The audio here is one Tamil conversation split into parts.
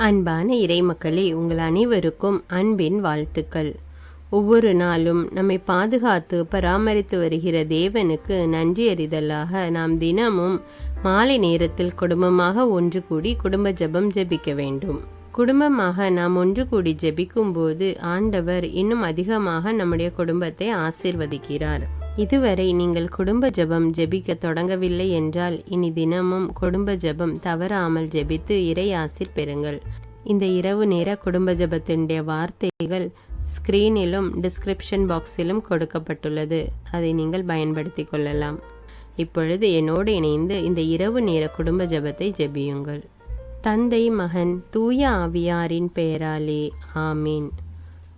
அன்பான இறைமக்களே, உங்கள் அனைவருக்கும் அன்பின் வாழ்த்துக்கள். ஒவ்வொரு நாளும் நம்மை பாதுகாத்து பராமரித்து வருகிற தேவனுக்கு நன்றி அறிதலாக நாம் தினமும் மாலை நேரத்தில் குடும்பமாக ஒன்று கூடி குடும்ப ஜெபம் ஜெபிக்க வேண்டும். குடும்பமாக நாம் ஒன்று கூடி ஜெபிக்கும் போது ஆண்டவர் இன்னும் அதிகமாக நம்முடைய குடும்பத்தை ஆசீர்வதிக்கிறார். இதுவரை நீங்கள் குடும்ப ஜெபம் ஜெபிக்க தொடங்கவில்லை என்றால் இனி தினமும் குடும்ப ஜெபம் தவறாமல் ஜெபித்து இறை ஆசீர் பெறுங்கள். இந்த இரவு நேர குடும்ப ஜெபத்தினுடைய வார்த்தைகள் ஸ்கிரீனிலும் டிஸ்கிரிப்ஷன் பாக்ஸிலும் கொடுக்கப்பட்டுள்ளது. அதை நீங்கள் பயன்படுத்தி கொள்ளலாம். இப்பொழுது என்னோடு இணைந்து இந்த இரவு நேர குடும்ப ஜெபத்தை ஜெபியுங்கள். தந்தை, மகன், தூய ஆவியாரின் பெயராலே ஆமீன்.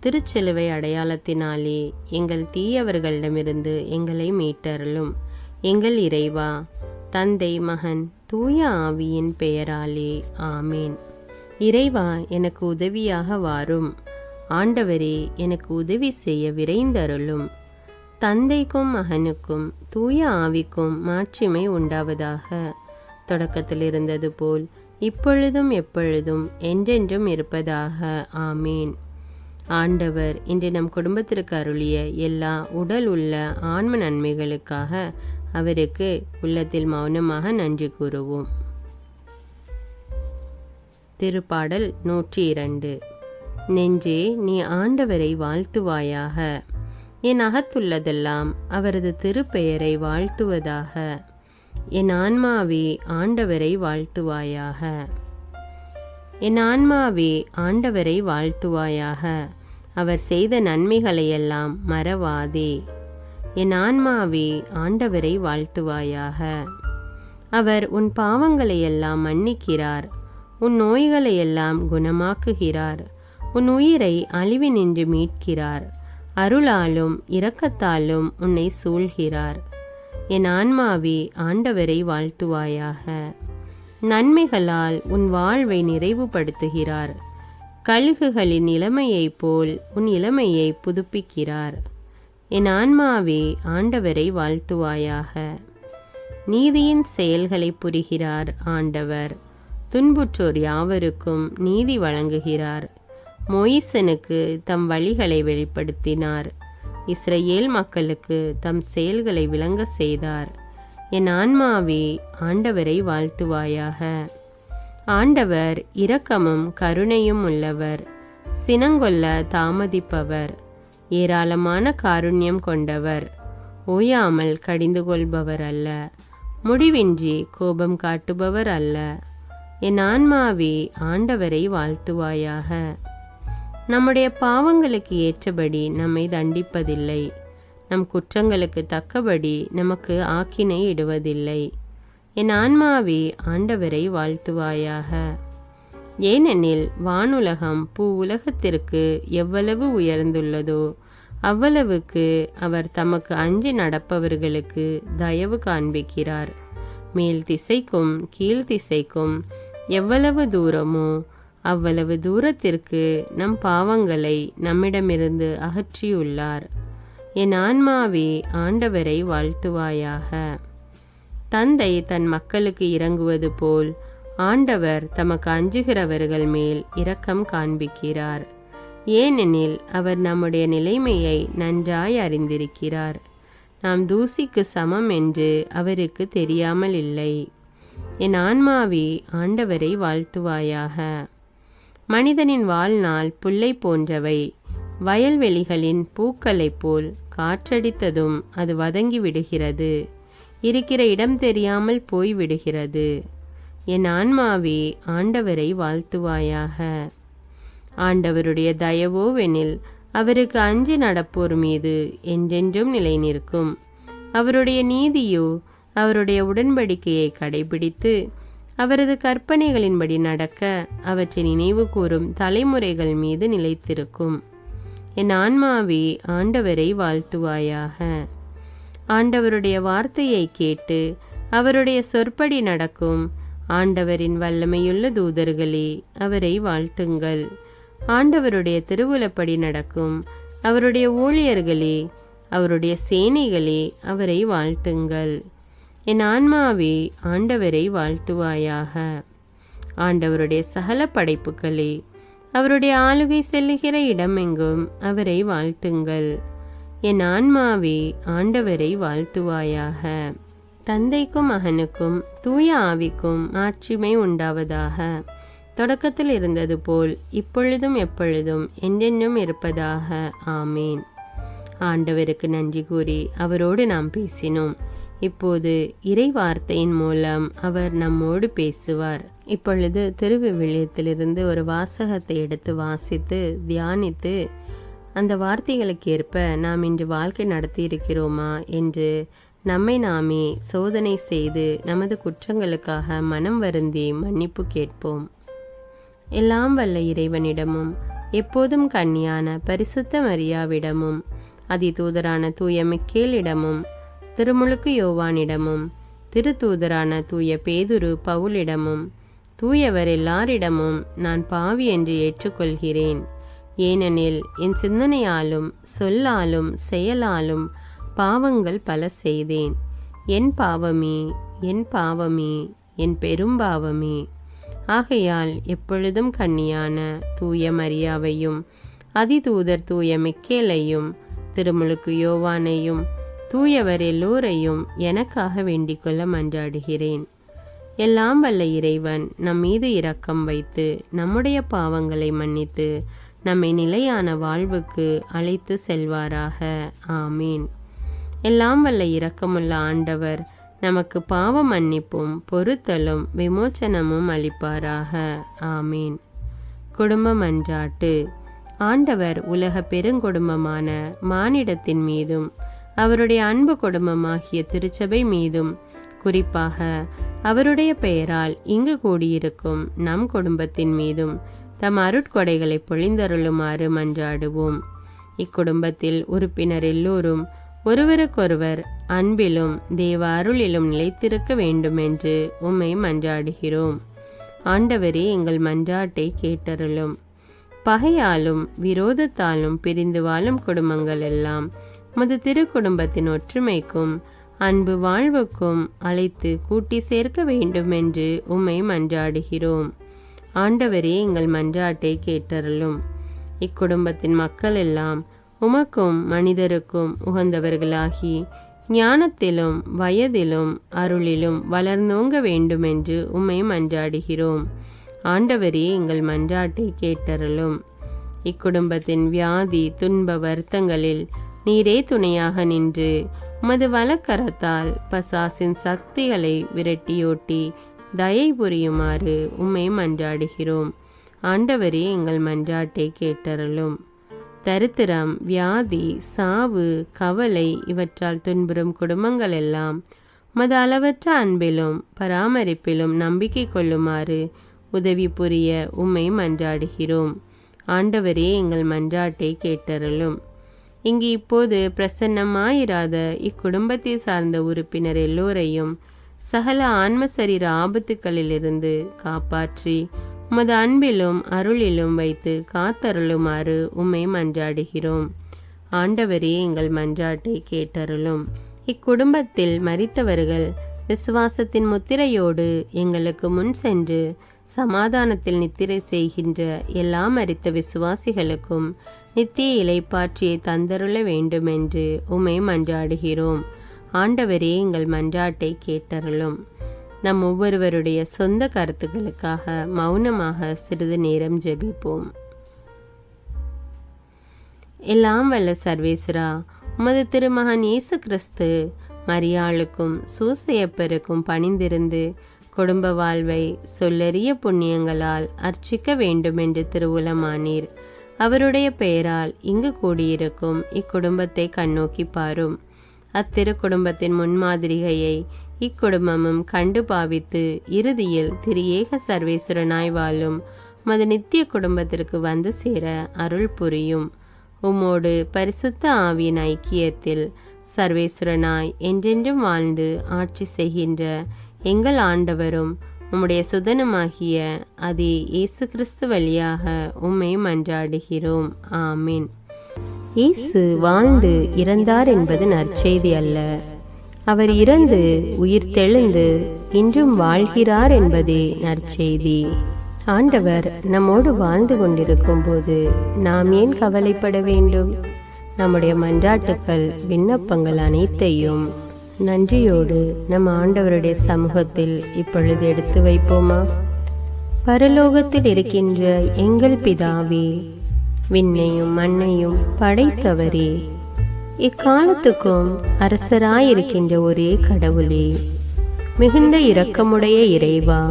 திருச்சிலுவை அடையாளத்தினாலே எங்கள் தீயவர்களிடமிருந்து எங்களை மீட்டருளும். எங்கள் இறைவா, தந்தை, மகன், தூய ஆவியின் பெயராலே ஆமீன். இறைவா, எனக்கு உதவியாக வாரும். ஆண்டவரே, எனக்கு உதவி செய்ய விரைந்தருளும். தந்தைக்கும் மகனுக்கும் தூய ஆவிக்கும் மாட்சிமை உண்டாவதாக. தொடக்கத்தில் இருந்தது போல் இப்பொழுதும் எப்பொழுதும் என்றென்றும் இருப்பதாக. ஆமீன். ஆண்டவர் இன்று நம் குடும்பத்திற்கு அருளிய எல்லா உடல் உள்ள ஆன்ம நன்மைகளுக்காக அவருக்கு உள்ளத்தில் மௌனமாக நன்றி கூறுவோம். திருப்பாடல் 102. நெஞ்சே, நீ ஆண்டவரை வாழ்த்துவாயாக. என் அகத்துள்ளதெல்லாம் அவரது திருப்பெயரை வாழ்த்துவதாக. என் ஆன்மாவே, ஆண்டவரை வாழ்த்துவாயாக. என் ஆன்மாவே, ஆண்டவரை வாழ்த்துவாயாக. அவர் செய்த நன்மைகளையெல்லாம் மறவாதே. என் ஆன்மாவே, ஆண்டவரை வாழ்த்துவாயாக. அவர் உன் பாவங்களையெல்லாம் மன்னிக்கிறார். உன் நோய்களையெல்லாம் குணமாக்குகிறார். உன் உயிரை அழிவினின்று மீட்கிறார். அருளாலும் இரக்கத்தாலும் உன்னை சூழ்கிறார். என் ஆன்மாவே, ஆண்டவரை வாழ்த்துவாயாக. நன்மைகளால் உன் வாழ்வை நிறைவுபடுத்துகிறார். கழுகுகளின் இளமையைப் போல் உன் இளமையை புதுப்பிக்கிறார். என் ஆன்மாவே, ஆண்டவரை வாழ்த்துவாயாக. நீதியின் செயல்களை புரிகிறார் ஆண்டவர். துன்புற்றோர் யாவருக்கும் நீதி வழங்குகிறார். மோயிசனுக்கு தம் வழிகளை வெளிப்படுத்தினார். இஸ்ரவேல் மக்களுக்கு தம் செயல்களை விளங்க செய்தார். என் ஆன்மாவே, ஆண்டவரை வாழ்த்துவாயாக. ஆண்டவர் இரக்கமும் கருணையும் உள்ளவர், சினங்கொல்ல தாமதிப்பவர், ஏராளமான காருண்யம் கொண்டவர், ஓயாமல் கடிந்து கொள்பவர் அல்ல, முடிவின்றி கோபம் காட்டுபவர் அல்ல. என் ஆன்மாவே, ஆண்டவரை வாழ்த்துவாயாக. நம்முடைய பாவங்களுக்கு ஏற்றபடி நம்மை தண்டிப்பதில்லை. நம் குற்றங்களுக்கு தக்கபடி நமக்கு ஆக்கினை இடுவதில்லை. என் ஆன்மாவே, ஆண்டவரை வாழ்த்துவாயாக. ஏனெனில் வானுலகம் பூ உலகத்திற்கு எவ்வளவு உயர்ந்துள்ளதோ அவ்வளவுக்கு அவர் தமக்கு அஞ்சி நடப்பவர்களுக்கு தயவு காண்பிக்கிறார். மேல் திசைக்கும் கீழ் திசைக்கும் எவ்வளவு தூரமோ அவ்வளவு தூரத்திற்கு நம் பாவங்களை நம்மிடமிருந்து அகற்றியுள்ளார். என் ஆன்மாவே, ஆண்டவரை வாழ்த்துவாயாக. தந்தை தன் மக்களுக்கு இரங்குவது போல் ஆண்டவர் தமக்கு அஞ்சுகிறவர்கள் மேல் இரக்கம் காண்பிக்கிறார். ஏனெனில் அவர் நம்முடைய நிலைமையை நன்றாய் அறிந்திருக்கிறார். நாம் தூசிக்கு சமம் என்று அவருக்கு தெரியாமல் இல்லை. என் ஆன்மாவே, ஆண்டவரை வாழ்த்துவாயாக. மனிதனின் வாழ்நாள் புல்லை போன்றவை. வயல்வெளிகளின் பூக்களைப் போல் காற்றடித்ததும் அது வதங்கி விடுகிறது, இருக்கிற இடம் தெரியாமல் போய்விடுகிறது. என் ஆன்மாவே, ஆண்டவரை வாழ்த்துவாயாக. ஆண்டவருடைய தயவோவெனில் அவருக்கு அஞ்சி நடப்போர் மீது என்றென்றும் நிலை நிற்கும். அவருடைய நீதியோ அவருடைய உடன்படிக்கையை கடைபிடித்து அவரது கற்பனைகளின்படி நடக்க அவற்றை நினைவு கூறும் தலைமுறைகள் மீது நிலைத்திருக்கும். என் ஆன்மாவே, ஆண்டவரை வாழ்த்துவாயாக. ஆண்டவருடைய வார்த்தையை கேட்டு அவருடைய சொற்படி நடக்கும் ஆண்டவரின் வல்லமையுள்ள தூதர்களே, அவரை வாழ்த்துங்கள். ஆண்டவருடைய திருவுளப்படி நடக்கும் அவருடைய ஊழியர்களே, அவருடைய சேனைகளே, அவரை வாழ்த்துங்கள். என் ஆன்மாவே, ஆண்டவரை வாழ்த்துவாயாக. ஆண்டவருடைய சகல படைப்புகளே, அவருடைய ஆளுகை செல்லுகிற இடமெங்கும் அவரை வாழ்த்துங்கள். என் ஆன்மாவே ஆண்டவரை வாழ்த்துவாயாக. தந்தைக்கும் மகனுக்கும் தூய ஆவிக்கும் மாட்சிமை உண்டாவதாக. தொடக்கத்தில் இருந்தது போல் இப்பொழுதும் எப்பொழுதும் என்றென்றும் இருப்பதாக. ஆமீன். ஆண்டவருக்கு நன்றி கூறி அவரோடு நாம் பேசினோம். இப்போது இறை வார்த்தையின் மூலம் அவர் நம்மோடு பேசுவார். இப்பொழுது திருவிவிலியத்திலிருந்து ஒரு வாசகத்தை எடுத்து வாசித்து தியானித்து அந்த வார்த்தைகளுக்கு ஏற்ப நாம் இன்று வாழ்க்கை நடத்தி இருக்கிறோமா என்று நம்மை நாமே சோதனை செய்து நமது குற்றங்களுக்காக மனம் வருந்தி மன்னிப்பு கேட்போம். எல்லாம் வல்ல இறைவனிடமும் எப்போதும் கன்னியான பரிசுத்த மரியாவிடமும் அதிதூதரான தூய மிக்கேலிடமும் திருமுழுக்கு யோவானிடமும் திருத்தூதரான தூய பேதுரு பவுலிடமும் தூயவர் எல்லாரிடமும் நான் பாவி என்று ஏற்றுக்கொள்கிறேன். ஏனெனில் என் சிந்தனையாலும் சொல்லாலும் செயலாலும் பாவங்கள் பல செய்தேன். என் பாவமே, என் பாவமே, என் பெரும்பாவமே. ஆகையால் எப்பொழுதும் கன்னியான தூய மரியாவையும் அதிதூதர் தூய மிக்கேலையும் திருமுழுக்கு யோவானையும் தூயவர் எல்லோரையும் எனக்காக வேண்டிக்கொள்ள மன்றாடுகிறேன். எல்லாம் வல்ல இறைவன் நம் மீது இரக்கம் வைத்து நம்முடைய பாவங்களை மன்னித்து நம்மை நிலையான வாழ்வுக்கு அழைத்து செல்வாராக. ஆமீன். எல்லாம் வல்ல இரக்கமுள்ள ஆண்டவர் நமக்கு பாவ மன்னிப்பும் பொறுத்தலும் விமோச்சனமும் அளிப்பாராக. ஆமீன். குடும்ப மன்றாட்டு. ஆண்டவர் உலக பெருங்குடும்பமான மானிடத்தின் மீதும் அவருடைய அன்பு குடும்பமாகிய திருச்சபை மீதும் குறிப்பாக அவருடைய பெயரால் இங்கு கூடியிருக்கும் நம் குடும்பத்தின் மீதும் தம் அருட்கொடைகளை பொழிந்தருளுமாறு மன்றாடுவோம். இக்குடும்பத்தில் உறுப்பினர் எல்லோரும் ஒருவருக்கொருவர் அன்பிலும் தேவ அருளிலும் நிலைத்திருக்க வேண்டுமென்று உம்மை மன்றாடுகிறோம். ஆண்டவரே, எங்கள் மன்றாட்டை கேட்டருளும். பகையாலும் விரோதத்தாலும் பிரிந்து வாழும் குடும்பங்கள் எல்லாம் உமது திருக்குடும்பத்தின் ஒற்றுமைக்கும் அன்பு வாழ்வுக்கும் அழைத்து கூட்டி சேர்க்க வேண்டுமென்று உம்மை மன்றாடுகிறோம். ஆண்டவரே, எங்கள் மன்றாட்டை கேட்டருளும். இக்குடும்பத்தின் மக்கள் எல்லாம் உமக்கும் மனிதருக்கும் உகந்தவர்களாகி ஞானத்திலும் வயதிலும் அருளிலும் வளர்ந்தோங்க வேண்டுமென்று உம்மை மன்றாடுகிறோம். ஆண்டவரே, எங்கள் மன்றாட்டை கேட்டருளும். இக்குடும்பத்தின் வியாதி துன்ப வருத்தங்களில் நீரே துணையாக நின்று உமது வலக்கரத்தால் பசாசின் சக்திகளை விரட்டியோட்டி தயை புரியுமாறு உம்மை மன்றாடுகிறோம். ஆண்டவரே, எங்கள் மன்றாட்டை கேட்டருளும். தரித்திரம், வியாதி, சாவு, கவலை இவற்றால் துன்புறும் குடும்பங்கள் எல்லாம் உமது அளவற்ற அன்பிலும் பராமரிப்பிலும் நம்பிக்கை கொள்ளுமாறு உதவி புரிய உம்மை மன்றாடுகிறோம். ஆண்டவரே, எங்கள் மன்றாட்டை கேட்டருளும். இங்கு இப்போது பிரசன்னமாயிராத இக்குடும்பத்தை சார்ந்த உறுப்பினர் எல்லோரையும் சகல ஆன்ம சரீர ஆபத்துக்களிலிருந்து காப்பாற்றி உமது அன்பிலும் அருளிலும் வைத்து காத்தருளுமாறு உம்மை மன்றாடுகிறோம். ஆண்டவரே, எங்கள் மன்றாட்டை கேட்டருளும். இக்குடும்பத்தில் மரித்தவர்கள் விசுவாசத்தின் முத்திரையோடு எங்களுக்கு முன் சென்று சமாதானத்தில் நித்திரை செய்கின்ற எல்லா மரித்த விசுவாசிகளுக்கும் நித்திய இலைப்பாற்றியை தந்தருள வேண்டுமென்று உம்மை மன்றாடுகிறோம். ஆண்டவரே, எங்கள் மன்றாட்டை கேட்டருளும். நம் ஒவ்வொருவருடைய சொந்த கருத்துக்களுக்காக மௌனமாக சிறிது நேரம் ஜெபிப்போம். எல்லாம் வல்ல சர்வேஸ்வரா, உமது திருமகன் இயேசு கிறிஸ்து மரியாளுக்கும் சூசையப்பருக்கும் பணிந்திருந்து குடும்ப வாழ்வை சொல்லறிய புண்ணியங்களால் அர்ச்சிக்க வேண்டுமென்று திருவுளமானீர். அவருடைய பெயரால் இங்கு கூடியிருக்கும் இக்குடும்பத்தை கண்ணோக்கி பாரும். அத்திரு குடும்பத்தின் முன்மாதிரிகையை இக்குடும்பமும் கண்டு பாவித்து இறுதியில் திரியேக சர்வேஸ்வரனாய் வாழும் மது நித்திய குடும்பத்திற்கு வந்து சேர அருள் புரியும். உம்மோடு பரிசுத்த ஆவியின் ஐக்கியத்தில் சர்வேஸ்வரனாய் என்றென்றும் வாழ்ந்து ஆட்சி செய்கின்ற எங்கள் ஆண்டவரும் உம்முடைய சுதனுமாகிய அதே இயேசு கிறிஸ்து வழியாக உம்மை மன்றாடுகிறோம். ஆமீன். இயேசு வாழ்ந்து இறந்தார் என்பது நற்செய்தி அல்ல. அவர் இறந்து உயிர் தெழுந்து இன்றும் வாழ்கிறார் என்பதே நற்செய்தி. ஆண்டவர் நம்மோடு வாழ்ந்து கொண்டிருக்கும் போது நாம் ஏன் கவலைப்பட வேண்டும்? நம்முடைய மன்றாட்டுக்கள், விண்ணப்பங்கள் அனைத்தையும் நன்றியோடு நம் ஆண்டவருடைய சமூகத்தில் இப்பொழுது எடுத்து வைப்போமா? பரலோகத்தில் இருக்கின்ற எங்கள் பிதாவே, விண்ணையும் மண்ணையும் படைத்தவரே, இக்காலத்துக்கும் அரசராயிருக்கின்ற ஒரே கடவுளே, மிகுந்த இரக்கமுடைய இறைவா,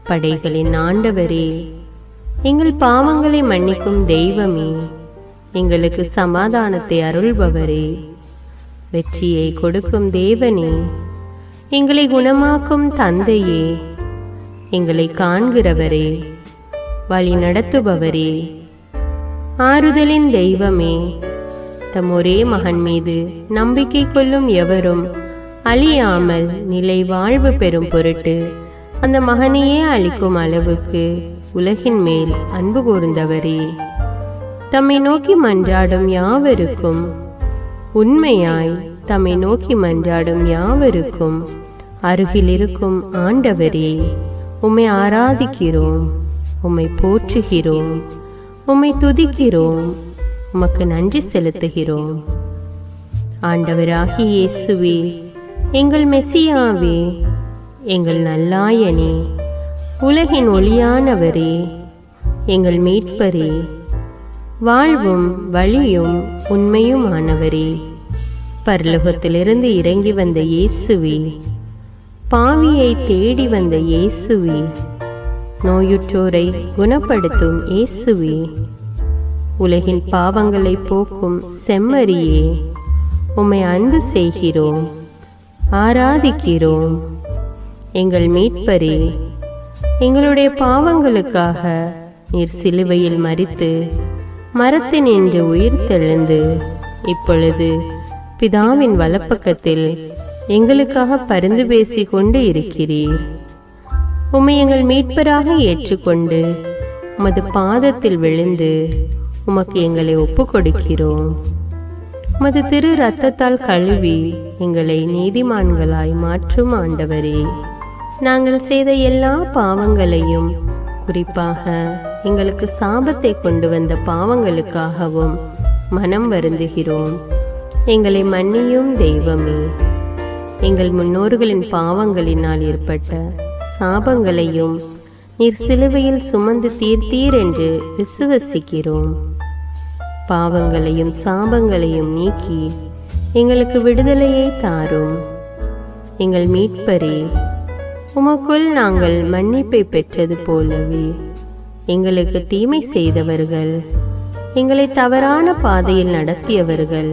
படைகளின் ஆண்டவரே, எங்கள் பாவங்களை மன்னிக்கும் தெய்வமே, எங்களுக்கு சமாதானத்தை அருள்பவரே, வெற்றியை கொடுக்கும் தேவனே, எங்களை குணமாக்கும் தந்தையே, எங்களை காண்கிறவரே, வழி நடத்துபவரே, ஆறுதலின் தெய்வமே, தம் ஒரே மகன் மீது நம்பிக்கை கொள்ளும் எவரும் அழியாமல் நிலை வாழ்வு பெறும் பொருட்டு அந்த மகனையே அளிக்கும் அளவுக்கு உலகின் மேல் அன்பு கூர்ந்தவரே, தம்மை நோக்கி மன்றாடும் யாவருக்கும், உண்மையாய் தம்மை நோக்கி மன்றாடும் யாவருக்கும் அருகில் இருக்கும் ஆண்டவரே, உம்மை ஆராதிக்கிறோம், உம்மை போற்றுகிறோம், உம்மை துதிக்கிறோம், உமக்கு நன்றி செலுத்துகிறோம். ஆண்டவராகிய இயேசுவே, எங்கள் மெசியாவே, எங்கள் நல்லாயனே, உலகின் ஒளியானவரே, எங்கள் மீட்பரே, வாழ்வும் வழியும் உண்மையுமானவரே, பரலோகத்திலிருந்து இறங்கி வந்த இயேசுவே, பாவியை தேடி வந்த இயேசுவே, நோயுற்றோரை குணப்படுத்தும் இயேசுவே, உலகின் பாவங்களை போக்கும் செம்மறியே, உம்மை அன்பு செய்கிறோம், ஆராதிக்கிறோம். எங்கள் மீட்பரே, எங்களுடைய பாவங்களுக்காக நீர் சிலுவையில் மரித்து மரத்தினின்று உயிர் தெழுந்து இப்பொழுது பிதாவின் வலப்பக்கத்தில் எங்களுக்காக பரிந்து பேசிக் கொண்டு இருக்கிறீர். உம்மை எங்கள் மீட்பராக ஏற்றுக்கொண்டு உமது பாதத்தில் விழுந்து உமக்கு எங்களை ஒப்பு கொடுக்கிறோம். உமது திரு இரத்தத்தால் கழுவி எங்களை நீதிமான்களாய் மாற்றும் ஆண்டவரே, நாங்கள் செய்த எல்லா பாவங்களையும், குறிப்பாக எங்களுக்கு சாபத்தை கொண்டு வந்த பாவங்களுக்காகவும் மனம் வருந்துகிறோம். எங்களை மன்னியும் தெய்வமே, எங்கள் முன்னோர்களின் பாவங்களினால் ஏற்பட்ட சாபங்களையும் நீர் சிலுவையில் சுமந்து தீர்த்தீர் என்று விசுவசிக்கிறோம். பாவங்களையும் சாபங்களையும் நீக்கி எங்களுக்கு விடுதலையை தாரும். எங்கள் மீட்பரே, உமக்குள் நாங்கள் மன்னிப்பை பெற்றது போலவே எங்களுக்கு தீமை செய்தவர்கள், எங்களை தவறான பாதையில் நடத்தியவர்கள்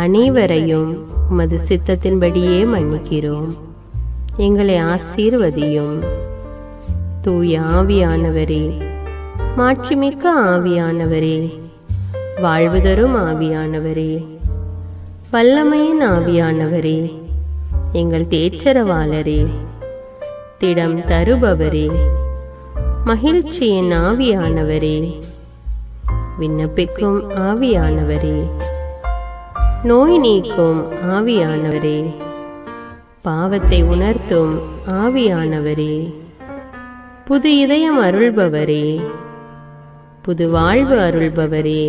அனைவரையும் உமது சித்தத்தின்படியே மன்னிக்கிறோம். எங்களை ஆசீர்வதியும். தூய ஆவியானவரே, மாட்சிமிக்க ஆவியானவரே, வாழ்வு தரும் ஆவியானவரே, வல்லமையின் ஆவியானவரே, எங்கள் தேற்றரவாளரே, திடம் தருபவரே, மகிழ்ச்சியின் ஆவியானவரே, விண்ணப்பிக்கும் ஆவியானவரே, நோய் நீக்கும் ஆவியானவரே, பாவத்தை உணர்த்தும் ஆவியானவரே, புது இதயம் அருள்பவரே, புது வாழ்வு அருள்பவரே,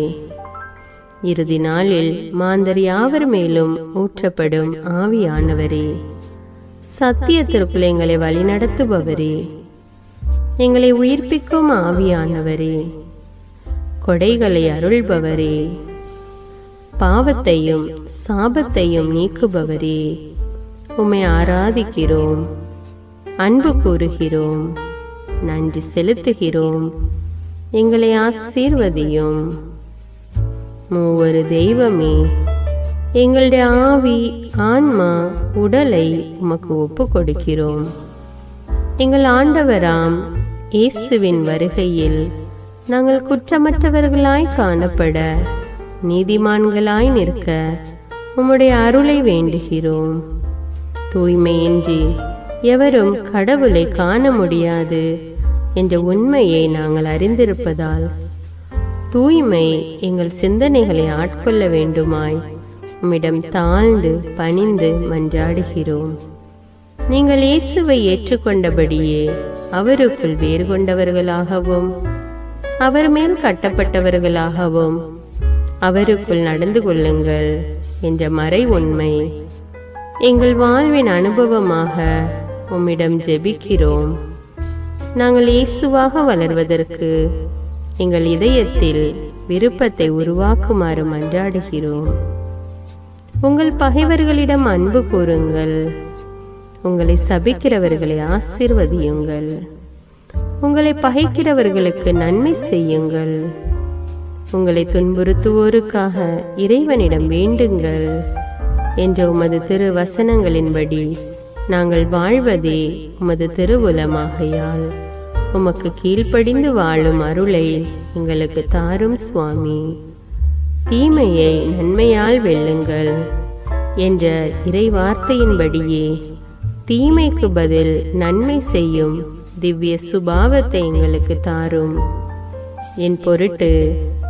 இறுதி நாளில் மாந்தர் யாவர் மேலும் ஊற்றப்படும் ஆவியானவரே, சத்தியத்திற்குள் எங்களை வழிநடத்துபவரே, எங்களை உயிர்ப்பிக்கும் ஆவியானவரே, கொடைகளை அருள்பவரே, பாவத்தையும் சாபத்தையும் நீக்குபவரே, உம்மை ஆராதிக்கிறோம், அன்பு கூறுகிறோம், நன்றி செலுத்துகிறோம். எங்களை ஆசீர்வதியும். மூவரு தெய்வமே, எங்களுடைய ஆவி, ஆன்மா, உடலை உமக்கு ஒப்பு கொடுக்கிறோம். எங்கள் ஆண்டவராம் இயேசுவின் வருகையில் நாங்கள் குற்றமற்றவர்களாய் காணப்பட, நீதிமான்களாய் நிற்க உம்முடைய அருளை வேண்டுகிறோம். தூய்மையின்றி எவரும் கடவுளை காண முடியாது என்ற உண்மையை நாங்கள் அறிந்திருப்பதால், தூய்மை எங்கள் சிந்தனைகளை ஆட்கொள்ள வேண்டுமாய் உம்மிடம் தாழ்ந்து பணிந்து மன்றாடுகிறோம். நீங்கள் இயேசுவை ஏற்றுக்கொண்டபடியே அவருக்குள் வேறு கொண்டவர்களாகவும் அவர் மேல் கட்டப்பட்டவர்களாகவும் அவருக்குள் நடந்து கொள்ளுங்கள் என்ற மறை உண்மை எங்கள் வாழ்வின் அனுபவமாக உம்மிடம் ஜெபிக்கிறோம். நாங்கள் இயேசுவாக வளர்வதற்கு எங்கள் இதயத்தில் விருப்பத்தை உருவாக்குமாறு மன்றாடுகிறோம். உங்கள் பகைவர்களிடம் அன்பு கூறுங்கள். உங்களை சபிக்கிறவர்களை ஆசீர்வதியுங்கள். உங்களை பகைக்கிறவர்களுக்கு நன்மை செய்யுங்கள். உங்களை துன்புறுத்துவோருக்காக இறைவனிடம் வேண்டுங்கள் என்ற உமது திரு வசனங்களின்படி நாங்கள் வாழ்வதே உமது திருவுலமாகையால் உமக்கு கீழ்ப்படிந்து வாழும் அருளை எங்களுக்கு தாரும் சுவாமி. தீமையை நன்மையால் வெல்லுங்கள் என்ற இறை வார்த்தையின்படியே தீமைக்கு பதில் நன்மை செய்யும் திவ்ய சுபாவத்தை எங்களுக்கு தாரும். என் பொருட்டு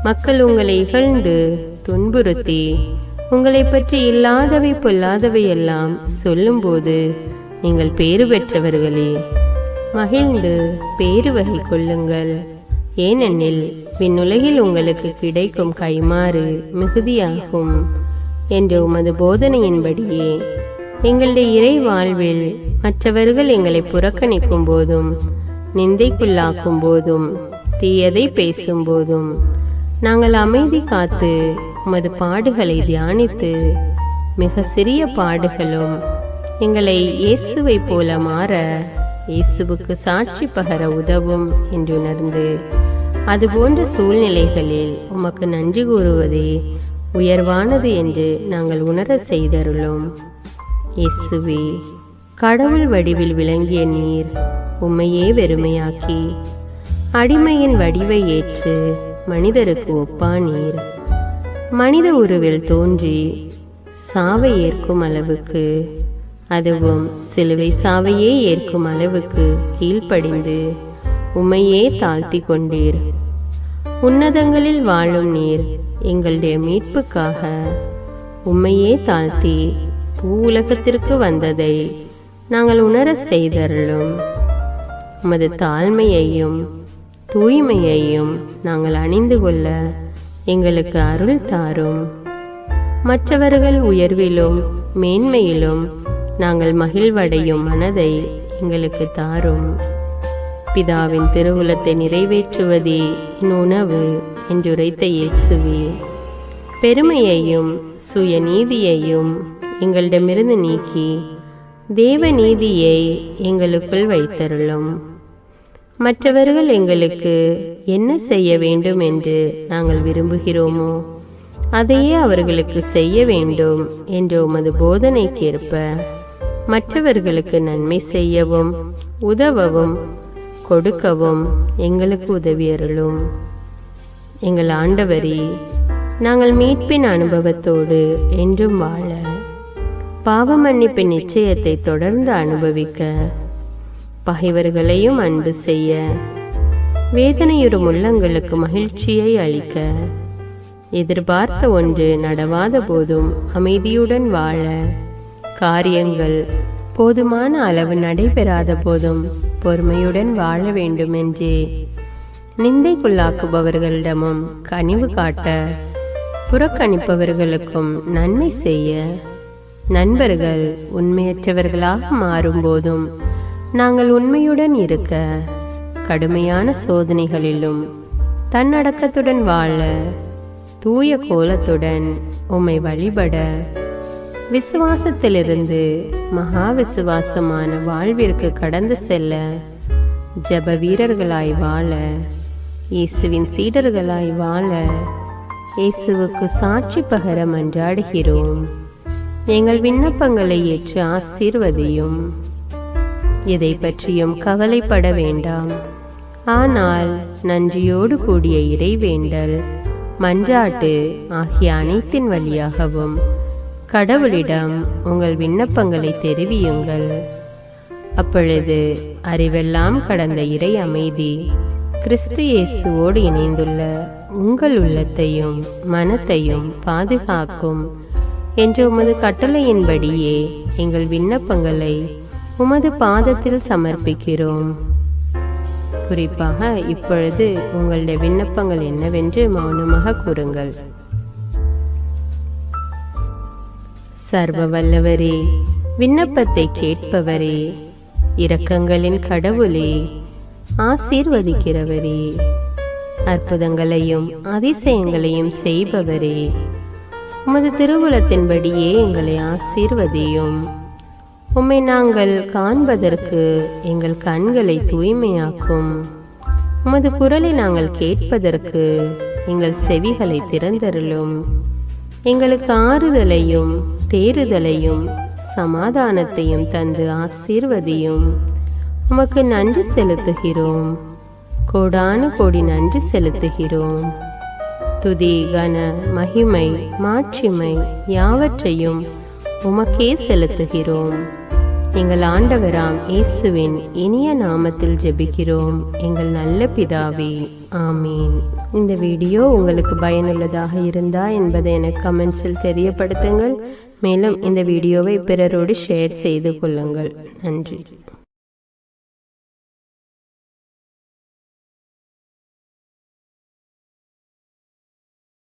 மக்கள் உங்களை இகழ்ந்து துன்புறுத்தி உங்களை பற்றி இல்லாதவை பொல்லாதவை எல்லாம் சொல்லும்போது நீங்கள் பேறு பெற்றவர்களே, மகிழ்ந்து பேறு வகை கொள்ளுங்கள். ஏனெனில் விண்ணுலகில் உங்களுக்கு கிடைக்கும் கைமாறு மிகுதியாகும் என்ற உமது போதனையின்படியே எங்களுடைய இறை வாழ்வில் மற்றவர்கள் எங்களை புறக்கணிக்கும் போதும் நிந்தைக்குள்ளாக்கும் போதும் தீயதை பேசும் போதும் நாங்கள் அமைதி காத்து உமது பாடுகளை தியானித்து மிக சிறிய பாடுகளும் எங்களை இயேசுவை போல மாற இயேசுவுக்கு சாட்சி பகர உதவும் என்று உணர்ந்து அதுபோன்ற சூழ்நிலைகளில் உமக்கு நன்றி கூறுவதே உயர்வானது என்று நாங்கள் உணர செய்தருளும். இயேசுவே, கடவுள் வடிவில் விளங்கிய நீர் உம்மையே வெறுமையாக்கி அடிமையின் வடிவை ஏற்று மனிதருக்கு ஒப்பானீர். மனித உருவில் தோன்றி சாவை ஏற்கும் அளவுக்கு, அதுவும் சிலுவை சாவையே ஏற்கும் அளவுக்கு கீழ்ப்படிந்து உம்மையே தாழ்த்தி கொண்டீர். உன்னதங்களில் வாழும் நீர் எங்களுடைய மீட்புக்காக உம்மையே தாழ்த்தி பூவுலகத்திற்கு வந்ததை நாங்கள் உணர செய்தருளும். உமது தாழ்மையையும் தூய்மையையும் நாங்கள் அணிந்து கொள்ள எங்களுக்கு அருள் தாரும். மற்றவர்கள் உயர்விலும் மேன்மையிலும் நாங்கள் மகிழ்வடையும் மனதை எங்களுக்கு தாரும். பிதாவின் திருவுலத்தை நிறைவேற்றுவதே என் உணவு என்றுரைத்த இயேசுவே, பெருமையையும் சுயநீதியையும் எங்களிடமிருந்து நீக்கி தேவ நீதியை எங்களுக்குள் வைத்தருளும். மற்றவர்கள் எங்களுக்கு என்ன செய்ய வேண்டும் என்று நாங்கள் விரும்புகிறோமோ அதையே அவர்களுக்கு செய்ய வேண்டும் என்ற உமது போதனைக்கேற்ப மற்றவர்களுக்கு நன்மை செய்யவும் உதவவும் கொடுக்கவும் எங்களுக்கு உதவியருளும். எங்கள் ஆண்டவரே, நாங்கள் மீட்பின் அனுபவத்தோடு என்றும் வாழ, பாவ மன்னிப்பின் நிச்சயத்தை தொடர்ந்து அனுபவிக்க, பகைவர்களையும் அன்பு செய்ய, வேதனையுறும் உள்ளங்களுக்கு மகிழ்ச்சியை அளிக்க, எதிர்பார்த்த ஒன்று நடவாத போதும் அமைதியுடன் வாழ, காரியங்கள் போதுமான அளவு நடைபெறாத போதும் பொறுமையுடன் வாழ வேண்டும் என்றே நிந்தைக்குள்ளாக்குபவர்களிடமும் கனிவு காட்ட, புறக்கணிப்பவர்களுக்கும் நன்மை செய்ய, நண்பர்கள் உண்மையற்றவர்களாக மாறும்போதும் நாங்கள் உண்மையுடன் இருக்க, கடுமையான சோதனைகளிலும் தன்னடக்கத்துடன் வாழ, தூய கோலத்துடன் உம்மை வழிபட, விசுவாசத்திலிருந்து மகா விசுவாசமான வாழ்விற்கு கடந்து செல்ல, ஜப வீரர்களாய் வாழ, இயேசுவின் சீடர்களாய் வாழ, இயேசுவுக்கு சாட்சி பகர மன்றாடுகிறோம். எங்கள் விண்ணப்பங்களை ஏற்று ஆசீர்வதியும். எதை பற்றியும் கவலைப்பட வேண்டாம். ஆனால் நன்றியோடு கூடிய இறைவேண்டல், மன்றாட்டு ஆகிய அனைத்தின் வழியாகவும் கடவுளிடம் உங்கள் விண்ணப்பங்களை தெரிவியுங்கள். அப்பொழுது அறிவெல்லாம் கடந்த இறை அமைதி கிறிஸ்து இயேசுவோடு இணைந்துள்ள உங்கள் உள்ளத்தையும் மனத்தையும் பாதுகாக்கும் என்ற உமது கட்டளையின்படியே எங்கள் விண்ணப்பங்களை உமது பாதத்தில் சமர்ப்பிக்கிறோம். குறிப்பாக இப்பொழுது உங்களுடைய விண்ணப்பங்கள் என்னவென்று மௌனமாக கூறுங்கள். சர்வ வல்லவரே, விண்ணப்பத்தை கேட்பவரே, இரக்கங்களின் கடவுளே, ஆசீர்வதிக்கிறவரே, அற்புதங்களையும் அதிசயங்களையும் செய்பவரே, உமது திருவுளத்தின்படியே எங்களை ஆசீர்வதியும். உம்மை நாங்கள் காண்பதற்கு எங்கள் கண்களை தூய்மையாக்கும். உமது குரலை நாங்கள் கேட்பதற்கு எங்கள் செவிகளை திறந்தருளும். எங்களுக்கு ஆறுதலையும் தேறுதலையும் சமாதானத்தையும் தந்து ஆசீர்வதியும். உமக்கு நன்றி செலுத்துகிறோம். கோடானு கோடி நன்றி செலுத்துகிறோம். துதி, கன, மகிமை, மாட்சிமை யாவற்றையும் உமக்கே செலுத்துகிறோம். எங்கள் ஆண்டவராம் இயேசுவின் இனிய நாமத்தில் ஜெபிக்கிறோம் எங்கள் நல்ல பிதாவே, ஆமீன். இந்த வீடியோ உங்களுக்கு பயனுள்ளதாக இருந்தா என்பதை எனக்கு கமெண்ட்ஸில் தெரியப்படுத்துங்கள். மேலும் இந்த வீடியோவை பிறரோடு ஷேர் செய்து கொள்ளுங்கள். நன்றி.